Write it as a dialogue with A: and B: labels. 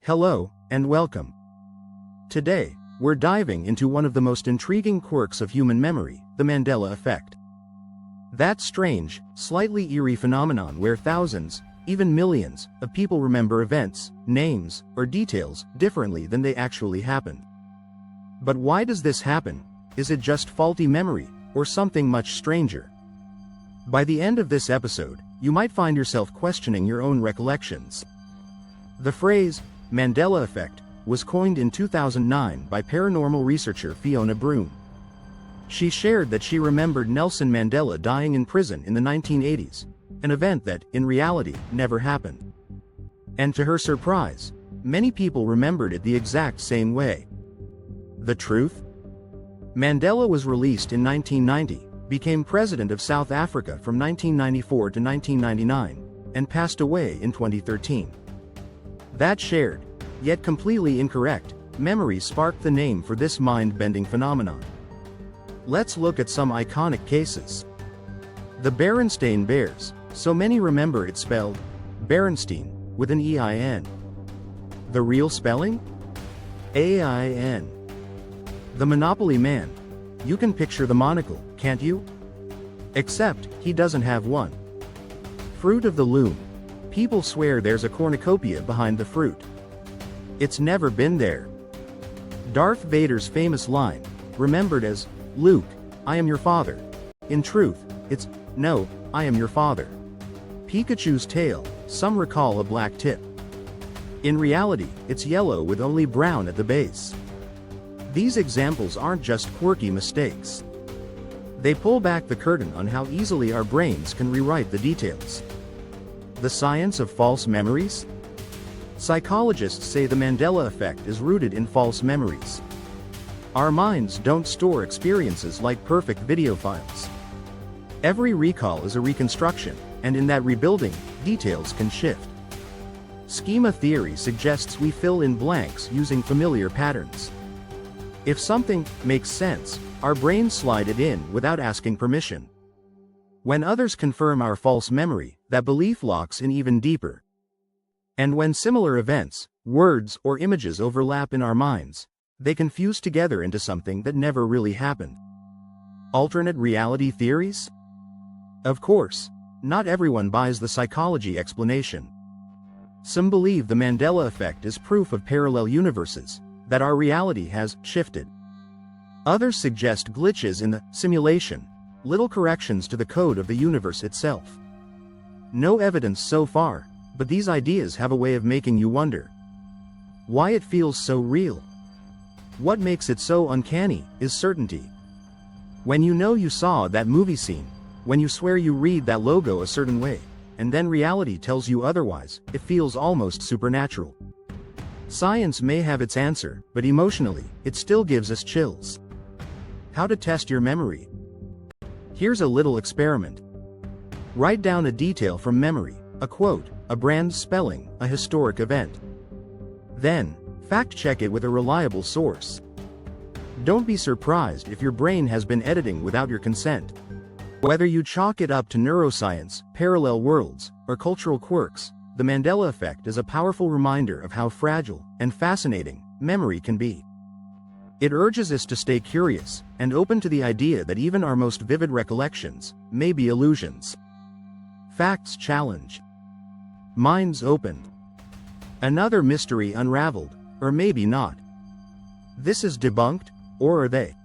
A: Hello, and welcome. Today, we're diving into one of the most intriguing quirks of human memory, the Mandela Effect. That strange, slightly eerie phenomenon where thousands, even millions, of people remember events, names, or details differently than they actually happened. But why does this happen? Is it just faulty memory, or something much stranger? By the end of this episode, you might find yourself questioning your own recollections. The phrase, Mandela Effect, was coined in 2009 by paranormal researcher Fiona Broom. She shared that she remembered Nelson Mandela dying in prison in the 1980s, an event that, in reality, never happened. And to her surprise, many people remembered it the exact same way. The truth? Mandela was released in 1990, became president of South Africa from 1994 to 1999, and passed away in 2013. That shared, yet completely incorrect, memory sparked the name for this mind-bending phenomenon. Let's look at some iconic cases. The Berenstain Bears, so many remember it spelled Berenstein, with an E-I-N. The real spelling? A-I-N. The Monopoly Man. You can picture the monocle, can't you? Except, he doesn't have one. Fruit of the Loom. People swear there's a cornucopia behind the fruit. It's never been there. Darth Vader's famous line, remembered as, "Luke, I am your father." In truth, it's, "No, I am your father." Pikachu's tail, some recall a black tip. In reality, it's yellow with only brown at the base. These examples aren't just quirky mistakes. They pull back the curtain on how easily our brains can rewrite the details. The science of false memories? Psychologists say the Mandela Effect is rooted in false memories. Our minds don't store experiences like perfect video files. Every recall is a reconstruction, and in that rebuilding, details can shift. Schema theory suggests we fill in blanks using familiar patterns. If something makes sense, our brains slide it in without asking permission. When others confirm our false memory, that belief locks in even deeper. And when similar events, words, or images overlap in our minds, they can fuse together into something that never really happened. Alternate reality theories? Of course, not everyone buys the psychology explanation. Some believe the Mandela Effect is proof of parallel universes, that our reality has shifted. Others suggest glitches in the simulation, little corrections to the code of the universe itself. No evidence so far, but these ideas have a way of making you wonder why it feels so real. What makes it so uncanny is certainty. When you know you saw that movie scene, when you swear you read that logo a certain way, and then reality tells you otherwise, it feels almost supernatural. Science may have its answer, but emotionally, it still gives us chills. How to test your memory? Here's a little experiment. Write down a detail from memory, a quote, a brand spelling, a historic event. Then, fact-check it with a reliable source. Don't be surprised if your brain has been editing without your consent. Whether you chalk it up to neuroscience, parallel worlds, or cultural quirks, the Mandela Effect is a powerful reminder of how fragile and fascinating memory can be. It urges us to stay curious and open to the idea that even our most vivid recollections may be illusions. Facts challenge. Minds opened. Another mystery unraveled, or maybe not. This is debunked, or are they?